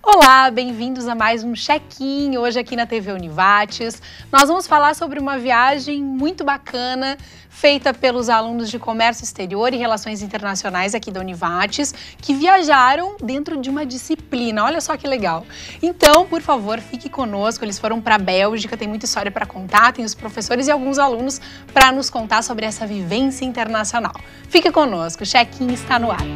Olá, bem-vindos a mais um check-in, hoje aqui na TV Univates. Nós vamos falar sobre uma viagem muito bacana, feita pelos alunos de Comércio Exterior e Relações Internacionais aqui da Univates, que viajaram dentro de uma disciplina, olha só que legal. Então, por favor, fique conosco, eles foram para a Bélgica, tem muita história para contar, tem os professores e alguns alunos para nos contar sobre essa vivência internacional. Fique conosco, o check-in está no ar.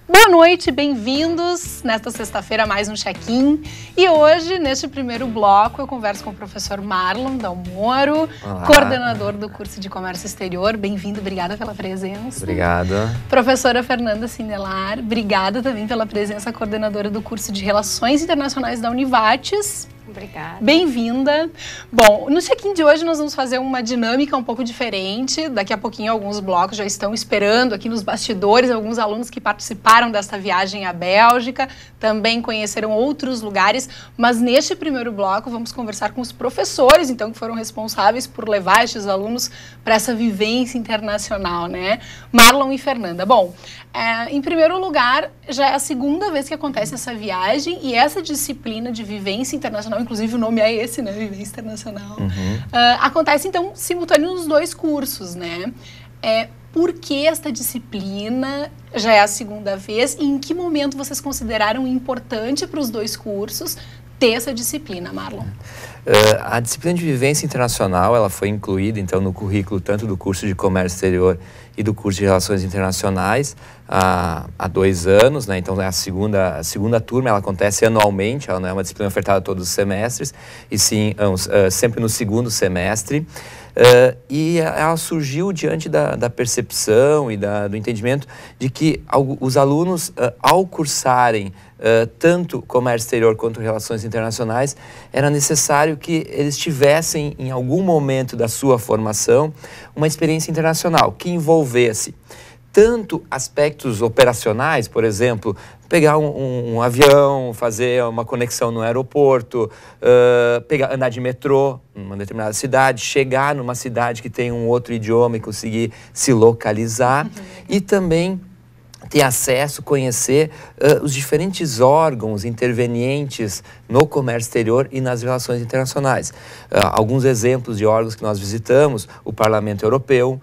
Boa noite, bem-vindos nesta sexta-feira a mais um check-in. E hoje, neste primeiro bloco, eu converso com o professor Marlon Dalmoro, coordenador do curso de Comércio Exterior. Bem-vindo, obrigada pela presença. Obrigado. Professora Fernanda Sindelar, obrigada também pela presença, coordenadora do curso de Relações Internacionais da Univates. Obrigada. Bem-vinda. Bom, no check-in de hoje nós vamos fazer uma dinâmica um pouco diferente. Daqui a pouquinho alguns blocos já estão esperando aqui nos bastidores, alguns alunos que participaram desta viagem à Bélgica, também conheceram outros lugares, mas neste primeiro bloco vamos conversar com os professores, então, que foram responsáveis por levar estes alunos para essa vivência internacional, né? Marlon e Fernanda. Bom, em primeiro lugar, já é a segunda vez que acontece essa viagem e essa disciplina de vivência internacional, inclusive o nome é esse, né? Vivência Internacional. Acontece, então, simultâneo nos dois cursos, né? Por que esta disciplina já é a segunda vez e em que momento vocês consideraram importante para os dois cursos ter essa disciplina, Marlon? A disciplina de vivência internacional, ela foi incluída, então, no currículo tanto do curso de Comércio Exterior e do curso de Relações Internacionais há 2 anos, né? Então, a segunda turma, ela acontece anualmente, ela não é uma disciplina ofertada todos os semestres, e sim, sempre no segundo semestre. E ela surgiu diante da percepção e do entendimento de que os alunos, ao cursarem tanto Comércio Exterior quanto Relações Internacionais, era necessário que eles tivessem, em algum momento da sua formação, uma experiência internacional que envolvesse tanto aspectos operacionais, por exemplo, pegar um avião, fazer uma conexão no aeroporto, andar de metrô numa determinada cidade, chegar numa cidade que tem um outro idioma e conseguir se localizar, e também ter acesso, conhecer os diferentes órgãos intervenientes no comércio exterior e nas relações internacionais. Alguns exemplos de órgãos que nós visitamos: o Parlamento Europeu,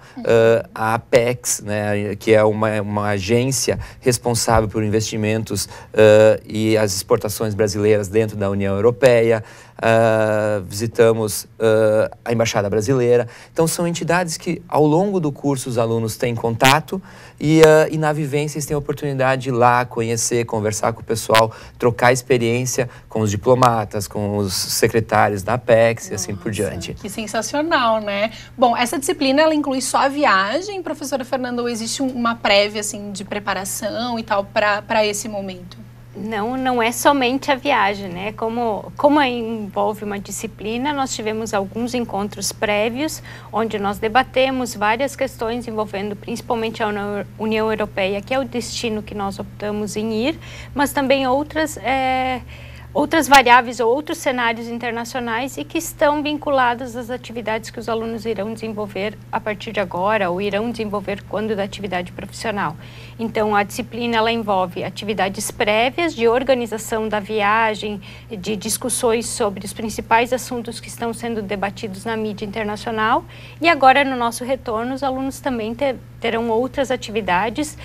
a Apex, né, que é uma agência responsável por investimentos e as exportações brasileiras dentro da União Europeia. Visitamos a Embaixada Brasileira. Então, são entidades que, ao longo do curso, os alunos têm contato e na vivência eles têm a oportunidade de ir lá, conhecer, conversar com o pessoal, trocar experiência com os diplomatas, com os secretários da Apex e assim por diante. Que sensacional, né? Bom, essa disciplina, ela inclui só a viagem, professora Fernanda, ou existe uma prévia, assim, de preparação e tal para esse momento? Não é somente a viagem, né? Como envolve uma disciplina, nós tivemos alguns encontros prévios, onde nós debatemos várias questões envolvendo principalmente a União Europeia, que é o destino que nós optamos em ir, mas também outras variáveis ou outros cenários internacionais e que estão vinculadas às atividades que os alunos irão desenvolver a partir de agora ou irão desenvolver quando da atividade profissional. Então, a disciplina, ela envolve atividades prévias de organização da viagem, de discussões sobre os principais assuntos que estão sendo debatidos na mídia internacional, e agora, no nosso retorno, os alunos também terão outras atividades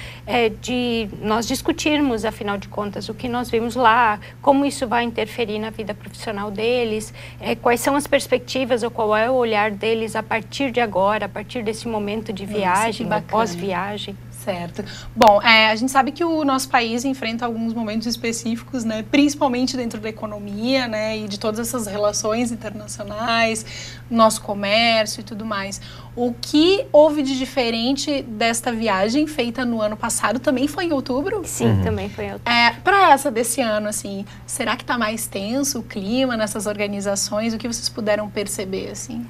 de nós discutirmos, afinal de contas, o que nós vimos lá, como isso vai interferir na vida profissional deles, quais são as perspectivas ou qual é o olhar deles a partir de agora, a partir desse momento de viagem, pós-viagem. Certo. Bom, a gente sabe que o nosso país enfrenta alguns momentos específicos, né, principalmente dentro da economia, né, e de todas essas relações internacionais, nosso comércio e tudo mais. O que houve de diferente desta viagem feita no ano passado? Também foi em outubro? Sim, também foi em outubro. Para essa desse ano, assim, será que está mais tenso o clima nessas organizações? O que vocês puderam perceber, assim?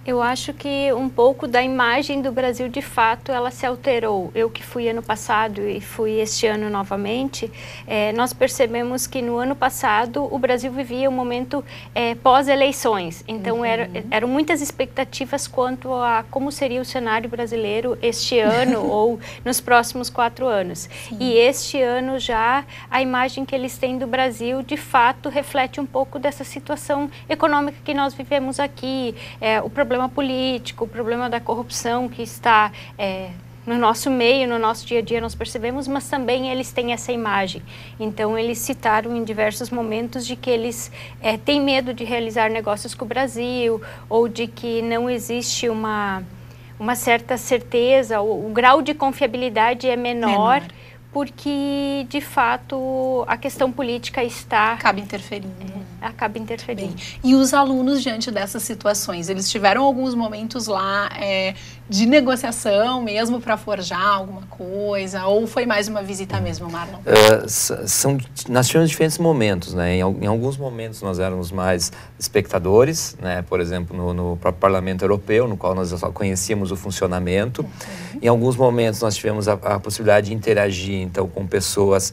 Eu acho que um pouco da imagem do Brasil, de fato, ela se alterou. Eu que fui ano passado e fui este ano novamente, nós percebemos que no ano passado o Brasil vivia um momento pós-eleições. Então, eram muitas expectativas quanto a como seria o cenário brasileiro este ano ou nos próximos 4 anos. Sim. E este ano já a imagem que eles têm do Brasil, de fato, reflete um pouco dessa situação econômica que nós vivemos aqui, o problema político, o problema da corrupção que está no nosso meio, no nosso dia a dia nós percebemos, mas também eles têm essa imagem. Então eles citaram em diversos momentos de que eles têm medo de realizar negócios com o Brasil, ou de que não existe uma certa certeza, o grau de confiabilidade é menor. Porque, de fato, a questão política acaba interferindo. Acaba interferindo. Bem, e os alunos, diante dessas situações, eles tiveram alguns momentos lá de negociação mesmo para forjar alguma coisa? Ou foi mais uma visita mesmo, Marlon? Nós tivemos diferentes momentos, né? Em alguns momentos nós éramos mais espectadores, né? Por exemplo, no próprio Parlamento Europeu, no qual nós só conhecíamos o funcionamento. Em alguns momentos nós tivemos a possibilidade de interagir, então, com pessoas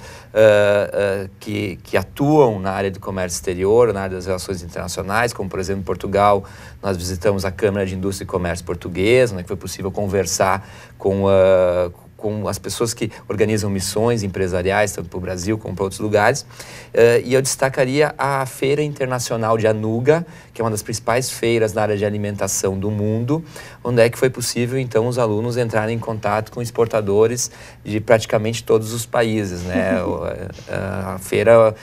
que atuam na área do comércio exterior, na área das relações internacionais, como, por exemplo, em Portugal, nós visitamos a Câmara de Indústria e Comércio Portuguesa, né, que foi possível conversar com as pessoas que organizam missões empresariais, tanto para o Brasil como para outros lugares. E eu destacaria a Feira Internacional de Anuga, que é uma das principais feiras na área de alimentação do mundo, onde é que foi possível, então, os alunos entrarem em contato com exportadores de praticamente todos os países, né? A feira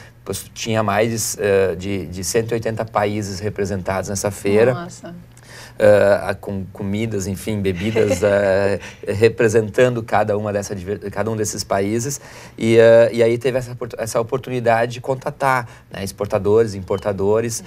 tinha mais de 180 países representados nessa feira. Nossa. Com comidas, enfim, bebidas representando cada um desses países, e aí teve essa oportunidade de contatar, né, exportadores, importadores,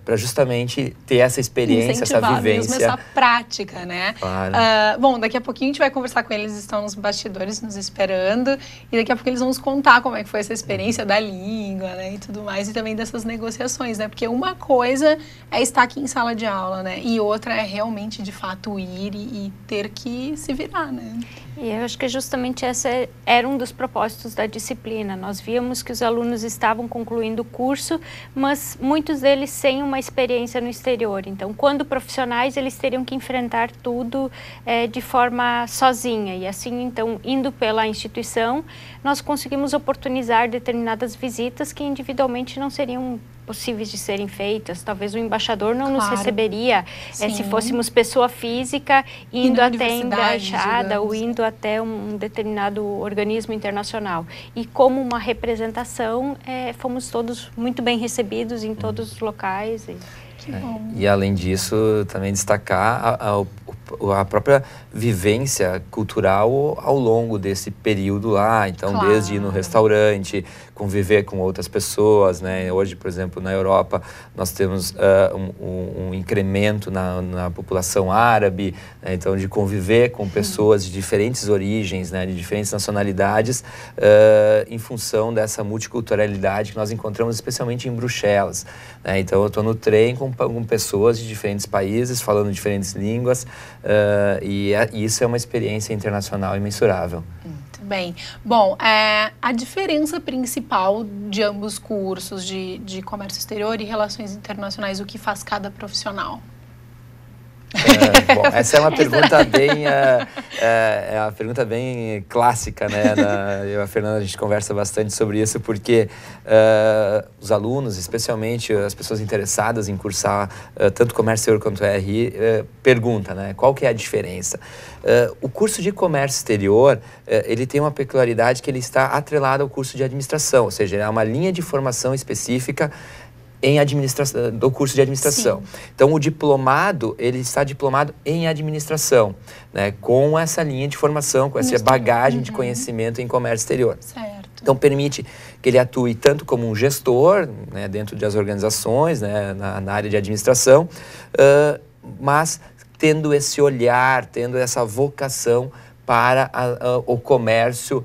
para justamente ter essa experiência, essa vivência. Mesmo essa prática, né? Claro. Bom, daqui a pouquinho a gente vai conversar com eles, estão nos bastidores nos esperando, e daqui a pouco eles vão nos contar como é que foi essa experiência da língua, né, e tudo mais, e também dessas negociações, né? Porque uma coisa é estar aqui em sala de aula, né? E outra é realmente, de fato, ir e ter que se virar, né? E eu acho que justamente esse era um dos propósitos da disciplina. Nós víamos que os alunos estavam concluindo o curso, mas muitos deles sem uma experiência no exterior. Então, quando profissionais, eles teriam que enfrentar tudo de forma sozinha. E assim, então, indo pela instituição, nós conseguimos oportunizar determinadas visitas que individualmente não seriam possíveis de serem feitas. Talvez o embaixador não nos receberia se fôssemos pessoa física indo até a embaixada ou indo até um determinado organismo internacional. E como uma representação, fomos todos muito bem recebidos em todos os locais. E além disso, também destacar a própria vivência cultural ao longo desse período lá. Então, desde ir no restaurante, conviver com outras pessoas, né? Hoje, por exemplo, na Europa, nós temos um incremento na população árabe, né? Então, de conviver com pessoas de diferentes origens, né? De diferentes nacionalidades, em função dessa multiculturalidade que nós encontramos especialmente em Bruxelas, né? Então, eu estou no trem com pessoas de diferentes países, falando diferentes línguas, e isso é uma experiência internacional imensurável. Muito bem. Bom, a diferença principal de ambos cursos de comércio exterior e relações internacionais, o que faz cada profissional? Bom, essa é uma pergunta bem uma pergunta bem clássica, né? Eu e a Fernanda, a gente conversa bastante sobre isso, porque os alunos, especialmente as pessoas interessadas em cursar tanto comércio exterior quanto RI, perguntam, né? Qual que é a diferença? O curso de comércio exterior, ele tem uma peculiaridade que ele está atrelado ao curso de administração, ou seja, é uma linha de formação específica do curso de administração. Sim. Então, o diplomado, ele está diplomado em administração, né, com essa linha de formação, com essa bagagem de conhecimento em comércio exterior. Certo. Então, permite que ele atue tanto como um gestor, né, dentro das organizações, né, na área de administração, mas tendo esse olhar, tendo essa vocação para o comércio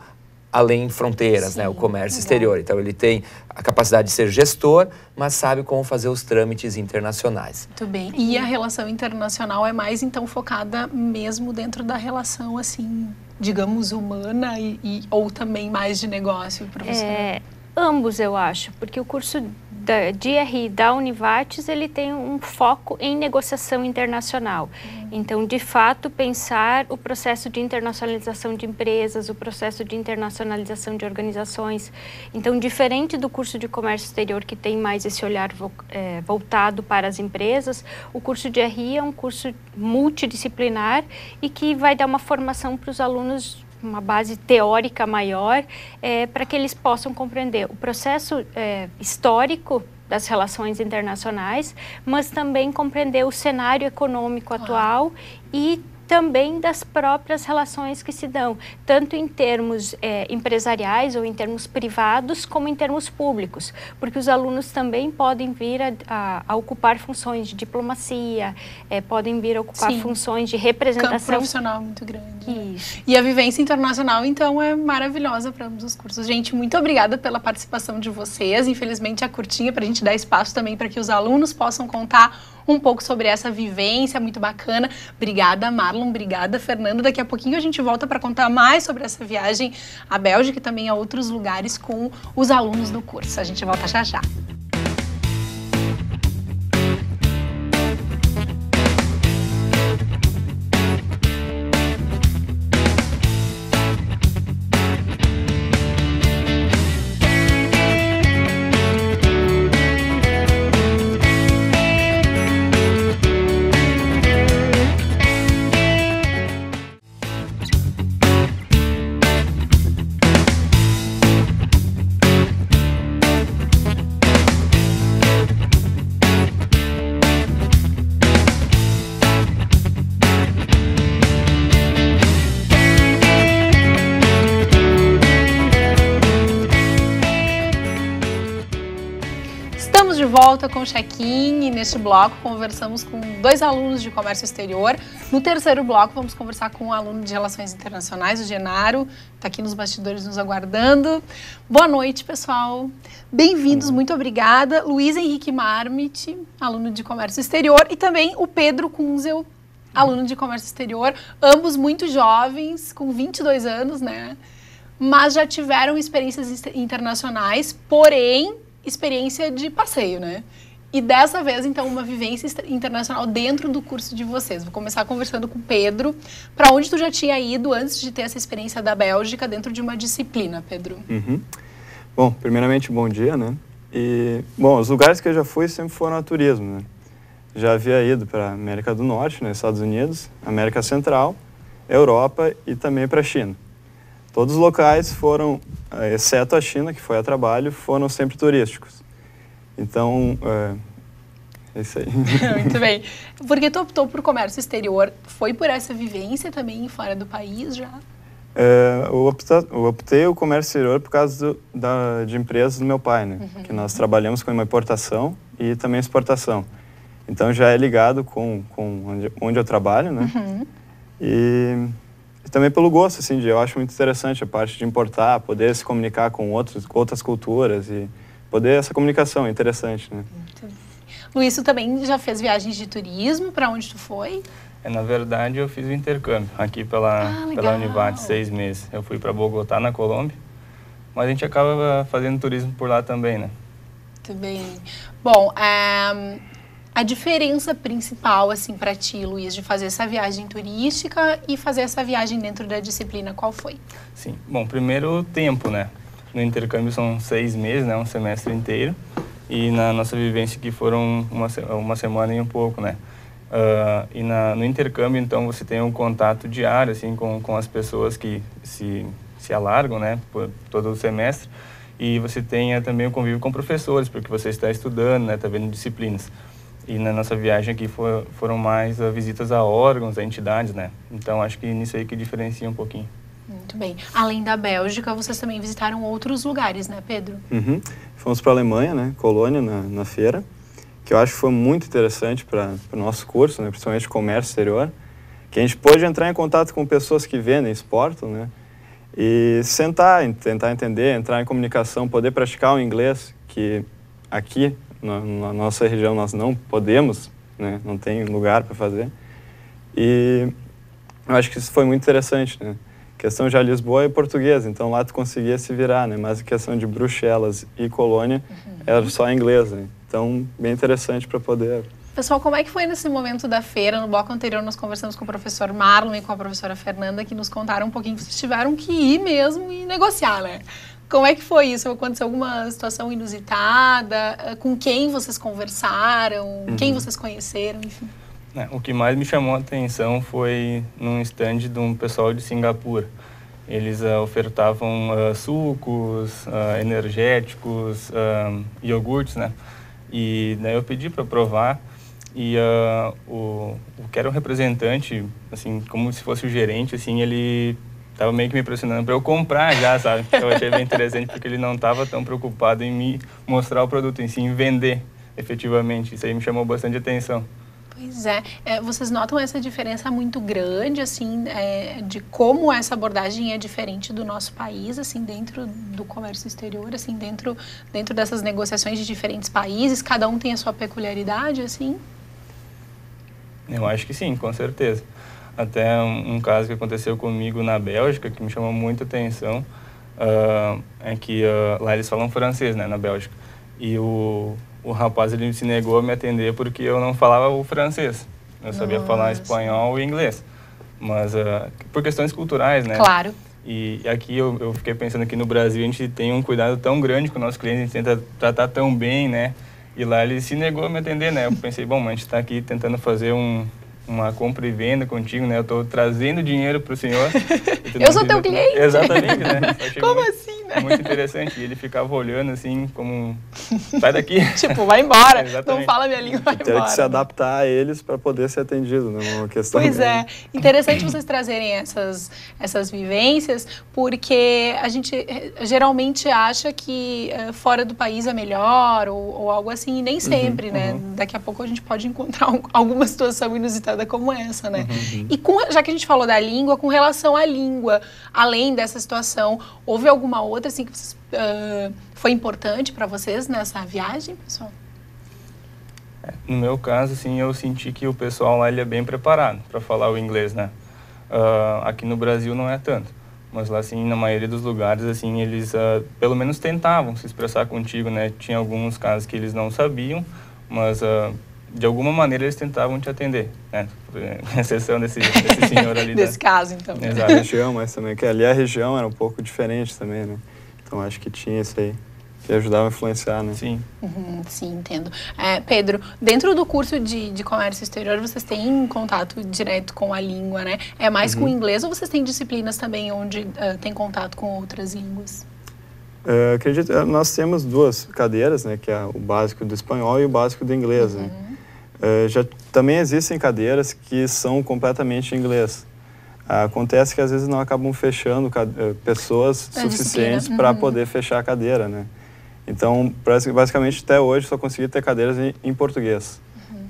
além fronteiras, Sim, né? O comércio exterior. Então, ele tem a capacidade de ser gestor, mas sabe como fazer os trâmites internacionais. Muito bem. E a relação internacional é mais, então, focada mesmo dentro da relação, assim, digamos, humana ou também mais de negócio, professor? Ambos, eu acho, porque o curso de RI da Univates, ele tem um foco em negociação internacional. Então, de fato, pensar o processo de internacionalização de empresas, o processo de internacionalização de organizações. Então, diferente do curso de comércio exterior, que tem mais esse olhar voltado para as empresas, o curso de RI é um curso multidisciplinar e que vai dar uma formação para os alunos, uma base teórica maior, para que eles possam compreender o processo histórico das relações internacionais, mas também compreender o cenário econômico atual e também das próprias relações que se dão, tanto em termos empresariais ou em termos privados, como em termos públicos, porque os alunos também podem vir a ocupar funções de diplomacia, podem vir a ocupar funções de representação. Campo profissional muito grande. Isso. E a vivência internacional, então, é maravilhosa para ambos os cursos. Gente, muito obrigada pela participação de vocês. Infelizmente, é curtinha para a gente dar espaço também para que os alunos possam contar um pouco sobre essa vivência muito bacana. Obrigada, Marlon. Obrigada, Fernando. Daqui a pouquinho a gente volta para contar mais sobre essa viagem à Bélgica e também a outros lugares com os alunos do curso. A gente volta já já. Volta com o check-in e neste bloco conversamos com 2 alunos de comércio exterior. No terceiro bloco vamos conversar com um aluno de relações internacionais, o Genaro, está aqui nos bastidores nos aguardando. Boa noite, pessoal. Bem-vindos, muito obrigada. Luiz Henrique Marmit, aluno de comércio exterior, e também o Pedro Kunzel, aluno de comércio exterior, ambos muito jovens, com 22 anos, né? Mas já tiveram experiências internacionais, porém experiência de passeio, né? E dessa vez, então, uma vivência internacional dentro do curso de vocês. Vou começar conversando com o Pedro. Para onde tu já tinha ido antes de ter essa experiência da Bélgica dentro de uma disciplina, Pedro? Bom, primeiramente, bom dia, né? E, bom, os lugares que eu já fui sempre foram a turismo, né? Já havia ido para a América do Norte, né, Estados Unidos, América Central, Europa e também para a China. Todos os locais foram, exceto a China, que foi a trabalho, foram sempre turísticos. Então, é isso aí. Muito bem. Porque tu optou por comércio exterior, foi por essa vivência também fora do país já? Eu optei o comércio exterior por causa de empresas do meu pai, né? Que nós trabalhamos com uma importação e também exportação. Então, já é ligado com onde eu trabalho, né? E também pelo gosto, assim, eu acho muito interessante a parte de importar, poder se comunicar com outras culturas e poder essa comunicação é interessante, né? Muito bem. Luiz, tu também já fez viagens de turismo? Para onde tu foi? Na verdade, eu fiz o intercâmbio aqui pela Univates, 6 meses. Eu fui para Bogotá, na Colômbia, mas a gente acaba fazendo turismo por lá também, né? Muito bem. Bom, a diferença principal, assim, para ti, Luiz, de fazer essa viagem turística e fazer essa viagem dentro da disciplina, qual foi? Sim. Bom, primeiro o tempo, né? No intercâmbio são 6 meses, né? Um semestre inteiro. E na nossa vivência aqui foram uma semana e um pouco, né? No intercâmbio, então, você tem um contato diário, assim, com as pessoas que se alargam, né? Por todo o semestre. E você tem também o convívio com professores, porque você está estudando, né? Está vendo disciplinas. E na nossa viagem aqui foram mais visitas a órgãos, a entidades, né? Então, acho que nisso aí que diferencia um pouquinho. Muito bem. Além da Bélgica, vocês também visitaram outros lugares, né, Pedro? Fomos para a Alemanha, né? Colônia, na feira, que eu acho que foi muito interessante para o nosso curso, né? Principalmente comércio exterior, que a gente pôde entrar em contato com pessoas que vendem, exportam, né? E sentar, tentar entender, entrar em comunicação, poder praticar o inglês, que aqui na nossa região nós não podemos, né? Não tem lugar para fazer. E eu acho que isso foi muito interessante, né? A questão já Lisboa é português, então lá tu conseguia se virar, né? Mas a questão de Bruxelas e Colônia era só inglês, né? Então, bem interessante para poder... Pessoal, como é que foi nesse momento da feira? No bloco anterior nós conversamos com o professor Marlon e com a professora Fernanda, que nos contaram um pouquinho que vocês tiveram que ir mesmo e negociar, né? Como é que foi isso? Aconteceu alguma situação inusitada? Com quem vocês conversaram? Quem vocês conheceram? Enfim. O que mais me chamou a atenção foi num stand de um pessoal de Singapura. Eles ofertavam sucos, energéticos, iogurtes, né? E daí eu pedi para provar e o que era um representante, assim, como se fosse o gerente, assim, ele estava meio que me pressionando para eu comprar já, sabe? Eu achei bem interessante porque ele não estava tão preocupado em me mostrar o produto em si, em vender efetivamente. Isso aí me chamou bastante atenção. Pois é. Vocês notam essa diferença muito grande, assim, de como essa abordagem é diferente do nosso país, assim, dentro do comércio exterior, assim, dentro dessas negociações de diferentes países, cada um tem a sua peculiaridade, assim? Eu acho que sim, com certeza. Até um caso que aconteceu comigo na Bélgica, que me chamou muita atenção, é que lá eles falam francês, né, na Bélgica. E o rapaz, ele se negou a me atender porque eu não falava o francês. Eu sabia falar espanhol e inglês. Mas por questões culturais, né? Claro. E aqui eu fiquei pensando que no Brasil a gente tem um cuidado tão grande com o nosso cliente, a gente tenta tratar tão bem, né? E lá ele se negou a me atender, né? Eu pensei, bom, a gente está aqui tentando fazer uma compra e venda contigo, né? Eu estou trazendo dinheiro para o senhor. Eu sou teu cliente. Exatamente, né? Como assim, né? Muito interessante. E ele ficava olhando assim, como, sai daqui. Tipo, vai embora. Não fala minha língua, vai embora. Tem que se adaptar a eles para poder ser atendido, né? Uma questão pois é. Interessante vocês trazerem essas vivências, porque a gente geralmente acha que fora do país é melhor ou algo assim, e nem sempre, né? Daqui a pouco a gente pode encontrar alguma situação inusitada como essa, né? E já que a gente falou da língua, com relação à língua, além dessa situação, houve alguma outra assim que foi importante para vocês nessa viagem, pessoal? No meu caso, assim, eu senti que o pessoal lá ele é bem preparado para falar o inglês, né? Aqui no Brasil não é tanto, mas lá, assim, na maioria dos lugares, assim, eles pelo menos tentavam se expressar contigo, né? Tinha alguns casos que eles não sabiam, mas de alguma maneira eles tentavam te atender, né? Com exceção desse senhor ali. Desse caso, então. Exato. A região, mas também, que ali a região era um pouco diferente também, né? Então acho que tinha isso aí, que ajudava a influenciar, né? Sim. Sim, entendo. Pedro, dentro do curso de comércio exterior, vocês têm contato direto com a língua, né? É mais com o inglês ou vocês têm disciplinas também onde tem contato com outras línguas? Acredito, nós temos duas cadeiras, né? Que é o básico do espanhol e o básico do inglês, né? Também existem cadeiras que são completamente em inglês. Acontece que às vezes não acabam fechando pessoas suficientes para poder fechar a cadeira, né? Então, basicamente, até hoje só consegui ter cadeiras em português.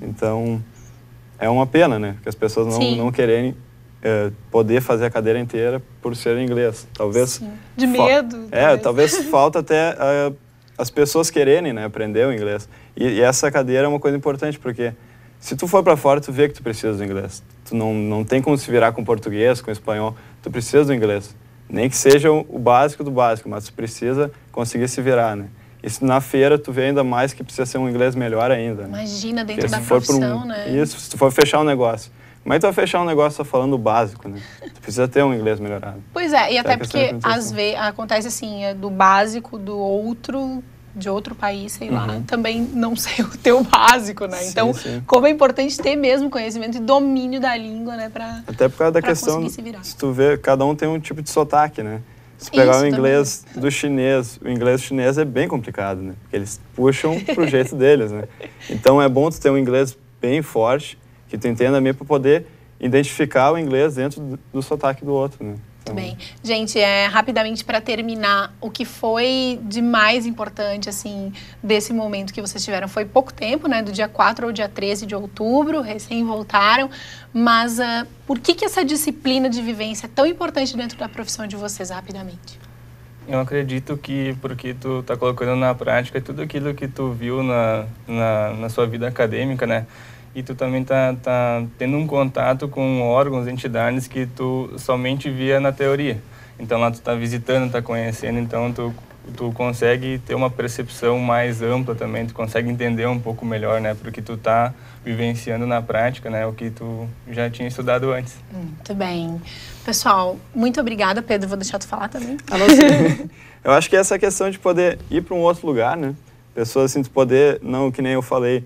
Então, é uma pena, né? Que as pessoas não querem poder fazer a cadeira inteira por ser em inglês. Talvez... De medo. Talvez falta até as pessoas quererem, né, aprender o inglês. E essa cadeira é uma coisa importante, porque se tu for para fora, tu vê que tu precisa do inglês. Tu não tem como se virar com português, com espanhol. Tu precisa do inglês. Nem que seja o básico do básico, mas tu precisa conseguir se virar, né? Isso na feira tu vê ainda mais que precisa ser um inglês melhor ainda. Né? Imagina, dentro da profissão, né? Isso, se tu for fechar um negócio. Como é que tu vai fechar um negócio só falando o básico, né? Tu precisa ter um inglês melhorado. Pois é, e até porque às vezes acontece assim, do básico do outro... de outro país, sei lá, também não sei o teu básico, né? Então, como é importante ter mesmo conhecimento e domínio da língua, né? Até por causa da questão, se tu vê, cada um tem um tipo de sotaque, né? Se pegar o inglês do chinês, o inglês chinês é bem complicado, né? Porque eles puxam pro jeito deles, né? Então, é bom tu ter um inglês bem forte, que tu entenda mesmo para poder identificar o inglês dentro do sotaque do outro, né? Muito bem. Gente, rapidamente para terminar, o que foi de mais importante, assim, desse momento que vocês tiveram? Foi pouco tempo, né? Do dia 4 ao dia 13 de outubro, recém voltaram, mas por que essa disciplina de vivência é tão importante dentro da profissão de vocês, rapidamente? Eu acredito que porque tu tá colocando na prática tudo aquilo que tu viu na sua vida acadêmica, né? E tu também tá tendo um contato com órgãos, entidades que tu somente via na teoria. Então lá tu tá visitando, tá conhecendo, então tu consegue ter uma percepção mais ampla também, tu consegue entender um pouco melhor, né? Porque tu tá vivenciando na prática, né? O que tu já tinha estudado antes. Muito bem. Pessoal, muito obrigada, Pedro. Vou deixar tu falar também. Eu acho que essa questão de poder ir para um outro lugar, né? Pessoas assim, tu poder, não que nem eu falei,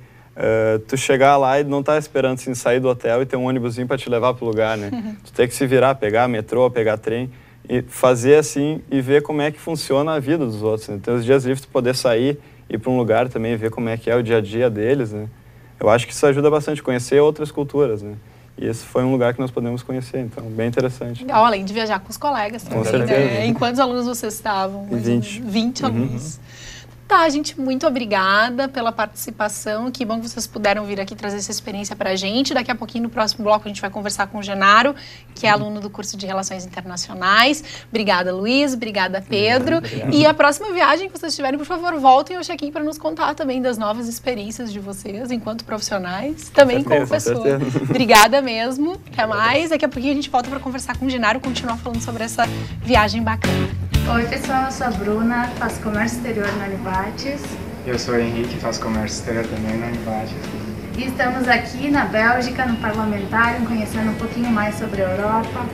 tu chegar lá e não tá esperando assim, sair do hotel e ter um ônibusinho para te levar para o lugar, né? Tu tem que se virar, pegar metrô, pegar trem e fazer assim e ver como é que funciona a vida dos outros, né? Ter os dias livres, tu poder sair, ir para um lugar também, ver como é que é o dia a dia deles, né? Eu acho que isso ajuda bastante a conhecer outras culturas, né? E esse foi um lugar que nós podemos conhecer, então, bem interessante. Legal, além de viajar com os colegas também, com certeza. Né? Em quantos alunos vocês estavam? 20 alunos. Tá, gente, muito obrigada pela participação. Que bom que vocês puderam vir aqui trazer essa experiência pra gente. Daqui a pouquinho, no próximo bloco, a gente vai conversar com o Genaro, que é aluno do curso de Relações Internacionais. Obrigada, Luiz. Obrigada, Pedro. Obrigado. E a próxima viagem que vocês tiverem, por favor, voltem ao check-in para nos contar também das novas experiências de vocês, enquanto profissionais, também como pessoa. Obrigada mesmo. Até mais. Daqui a pouquinho a gente volta para conversar com o Genaro e continuar falando sobre essa viagem bacana. Oi pessoal, eu sou a Bruna, faço comércio exterior na Univates. Eu sou o Henrique, faço comércio exterior também na Univates. E estamos aqui na Bélgica, no Parlamentário, conhecendo um pouquinho mais sobre a Europa,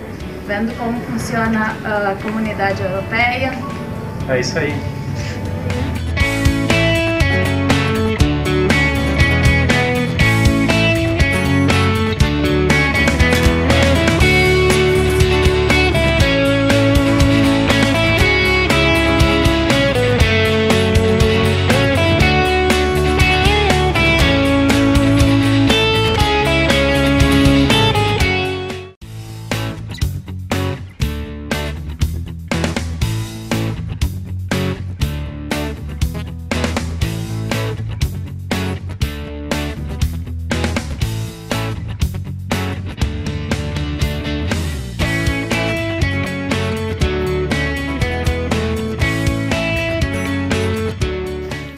vendo como funciona a comunidade europeia. É isso aí.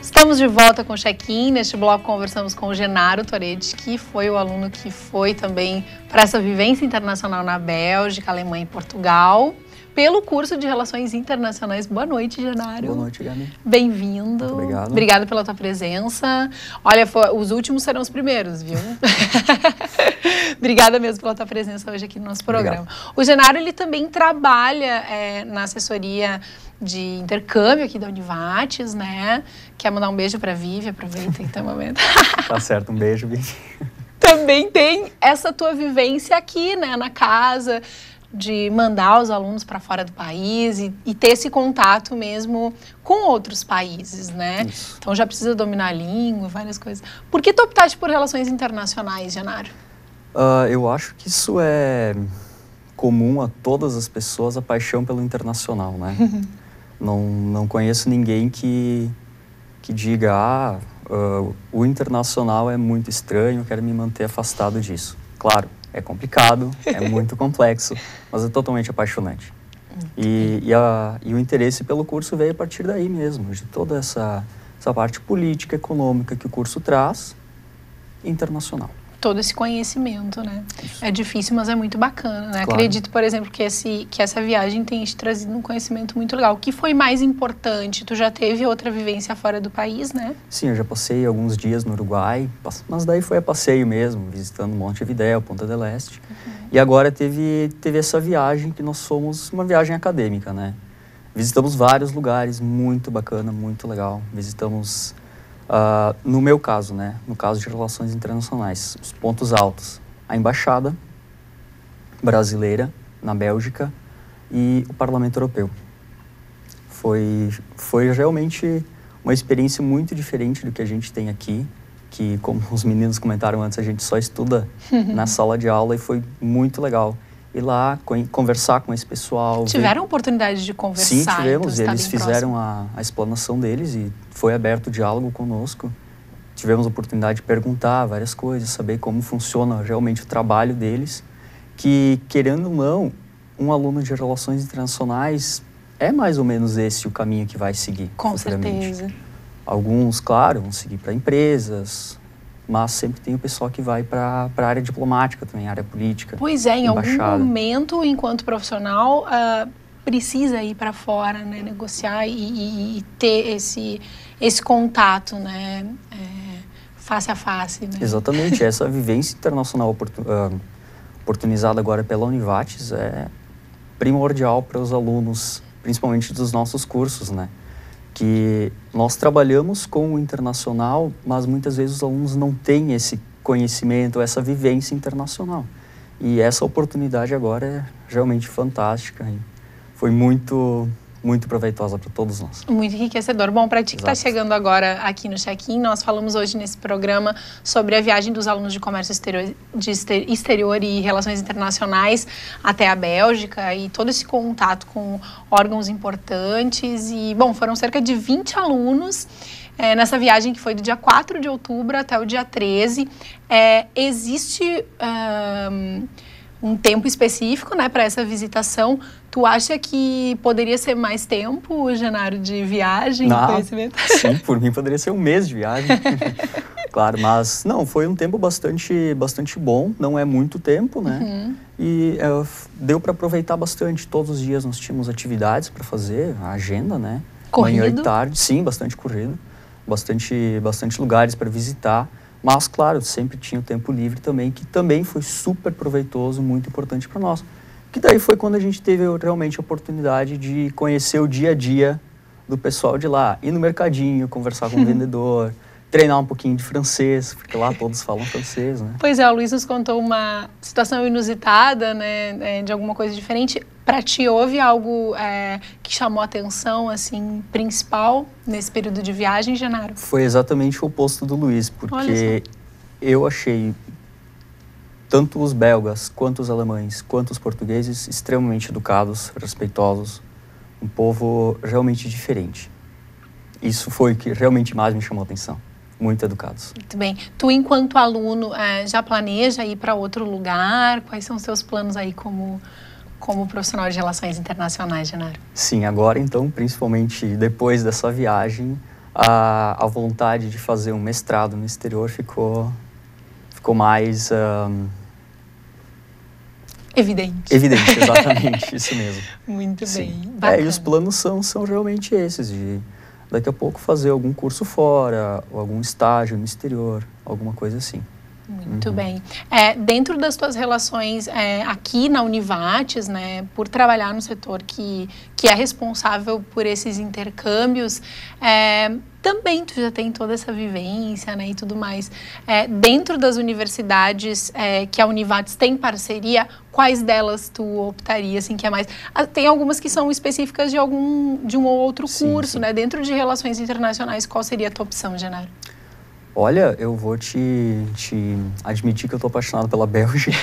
Estamos de volta com o check-in. Neste bloco conversamos com o Genaro Toretti, que foi o aluno que foi também para essa vivência internacional na Bélgica, Alemanha e Portugal, pelo curso de Relações Internacionais. Boa noite, Genaro. Boa noite, Gabi. Bem-vindo. Muito obrigado. Obrigada pela tua presença. Olha, os últimos serão os primeiros, viu? Obrigada mesmo pela tua presença hoje aqui no nosso programa. Obrigado. O Genaro, ele também trabalha na assessoria de intercâmbio aqui da Univates, né? Quer mandar um beijo para a Vivi? Aproveita então o momento. Tá certo, um beijo, Vivi. Também tem essa tua vivência aqui, né, na casa, de mandar os alunos para fora do país e ter esse contato mesmo com outros países, né? Isso. Então já precisa dominar a língua, várias coisas. Por que tu optaste por relações internacionais, Genaro? Eu acho que isso é comum a todas as pessoas, a paixão pelo internacional, né? Não conheço ninguém que diga, o internacional é muito estranho, eu quero me manter afastado disso. Claro, é complicado, é muito complexo, mas é totalmente apaixonante. E o interesse pelo curso veio a partir daí mesmo, de toda essa parte política, econômica que o curso traz, internacional. Todo esse conhecimento, né? Isso. É difícil, mas é muito bacana, né? Claro. Acredito, por exemplo, que essa viagem tem te trazido um conhecimento muito legal. O que foi mais importante? Tu já teve outra vivência fora do país, né? Sim, eu já passei alguns dias no Uruguai, mas daí foi a passeio mesmo, visitando Montevidéu, Ponta del Este. E agora teve essa viagem que nós fomos, uma viagem acadêmica, né? Visitamos vários lugares, muito bacana, muito legal. Visitamos... no meu caso, né, no caso de relações internacionais, os pontos altos, a embaixada brasileira na Bélgica e o Parlamento Europeu. Foi realmente uma experiência muito diferente do que a gente tem aqui, que, como os meninos comentaram antes, a gente só estuda na sala de aula, e foi muito legal. ir lá, conversar com esse pessoal. Tiveram oportunidade de conversar? Sim, tivemos. Então, eles fizeram a explanação deles e foi aberto o diálogo conosco. Tivemos a oportunidade de perguntar várias coisas, saber como funciona realmente o trabalho deles, que, querendo ou não, um aluno de Relações Internacionais é mais ou menos esse o caminho que vai seguir. Com certeza. Alguns, claro, vão seguir para empresas, mas sempre tem o pessoal que vai para a área diplomática também, área política. Pois é, em embaixada. algum momento, enquanto profissional, precisa ir para fora, né, negociar e ter esse contato, né, face a face. Né? Exatamente, essa vivência internacional oportunizada agora pela Univates é primordial para os alunos, principalmente dos nossos cursos, né? Que nós trabalhamos com o internacional, mas muitas vezes os alunos não têm esse conhecimento, essa vivência internacional. E essa oportunidade agora é realmente fantástica. E foi muito proveitosa para todos nós. Muito enriquecedor. Bom, para ti que está chegando agora aqui no Check-in, nós falamos hoje nesse programa sobre a viagem dos alunos de Comércio Exterior e Relações Internacionais até a Bélgica e todo esse contato com órgãos importantes. E, bom, foram cerca de 20 alunos nessa viagem que foi do dia 4 de outubro até o dia 13. Existe um tempo específico, né, para essa visitação. Tu acha que poderia ser mais tempo, Genaro, de viagem, conhecimento? Sim, por mim poderia ser um mês de viagem. Claro, mas não, foi um tempo bastante bom, não é muito tempo, né? Uhum. E deu para aproveitar bastante. Todos os dias nós tínhamos atividades para fazer, a agenda, né? Corrido? Manhã e tarde, sim, bastante corrido. Bastante lugares para visitar. Mas, claro, sempre tinha o tempo livre também, que também foi super proveitoso, muito importante para nós. Que daí foi quando a gente teve realmente a oportunidade de conhecer o dia a dia do pessoal de lá. Ir no mercadinho, conversar com o vendedor, treinar um pouquinho de francês, porque lá todos falam francês, né? Pois é, o Luiz nos contou uma situação inusitada, né, de alguma coisa diferente. Para ti, houve algo que chamou a atenção, assim, principal nesse período de viagem, Genaro? Foi exatamente o oposto do Luiz, porque eu achei tanto os belgas, quanto os alemães, quanto os portugueses extremamente educados, respeitosos, um povo realmente diferente. Isso foi o que realmente mais me chamou a atenção. Muito educados. Muito bem. Tu, enquanto aluno, já planeja ir para outro lugar? Quais são os seus planos aí como profissional de Relações Internacionais, Genaro? Sim, agora então, principalmente depois dessa viagem, a vontade de fazer um mestrado no exterior ficou mais... Evidente. Evidente, exatamente, isso mesmo. Muito Sim. bem. Bacana. E os planos são realmente esses, de daqui a pouco fazer algum curso fora, ou algum estágio no exterior, alguma coisa assim. Muito bem. Dentro das tuas relações aqui na Univates, né, por trabalhar no setor que é responsável por esses intercâmbios, também tu já tem toda essa vivência, né, e tudo mais. Dentro das universidades que a Univates tem parceria, quais delas tu optaria, assim, que é mais... Tem algumas que são específicas de um ou outro curso, sim. Né? Dentro de relações internacionais, qual seria a tua opção, Genaro? Olha, eu vou te admitir que eu estou apaixonado pela Bélgica.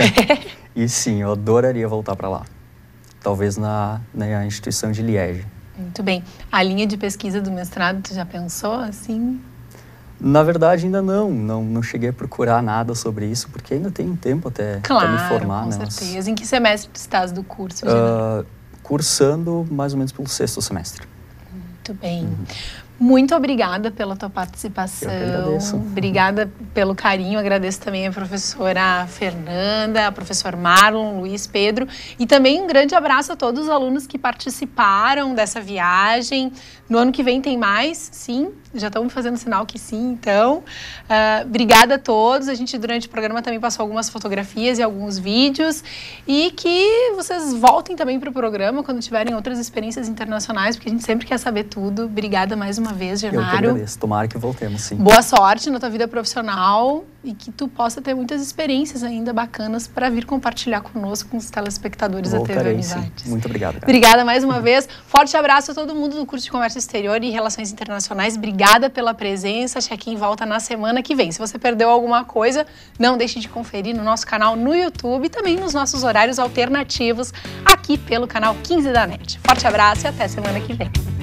E sim, eu adoraria voltar para lá. Talvez na instituição de Liege. Muito bem. A linha de pesquisa do mestrado, tu já pensou assim? Na verdade, ainda não cheguei a procurar nada sobre isso, porque ainda tem um tempo até me formar. Com né? certeza. Em que semestre tu estás do curso? Cursando mais ou menos pelo 6º semestre. Muito bem. Muito obrigada pela tua participação. Eu que agradeço. Obrigada pelo carinho. Agradeço também a professora Fernanda, a professor Marlon, Luiz, Pedro. E também um grande abraço a todos os alunos que participaram dessa viagem. No ano que vem tem mais, sim. Já estão me fazendo sinal que sim, então. Obrigada a todos. A gente, durante o programa, também passou algumas fotografias e alguns vídeos. E que vocês voltem também para o programa quando tiverem outras experiências internacionais, porque a gente sempre quer saber tudo. Obrigada mais uma vez, Genaro. Eu que agradeço. Tomara que voltemos, sim. Boa sorte na tua vida profissional e que tu possa ter muitas experiências ainda bacanas para vir compartilhar conosco, com os telespectadores da TV Amizades. Muito obrigado, cara. Obrigada mais uma vez. Forte abraço a todo mundo do curso de Comércio Exterior e Relações Internacionais. Obrigada pela presença. Check-in volta na semana que vem. Se você perdeu alguma coisa, não deixe de conferir no nosso canal no YouTube e também nos nossos horários alternativos aqui pelo canal 15 da NET. Forte abraço e até semana que vem.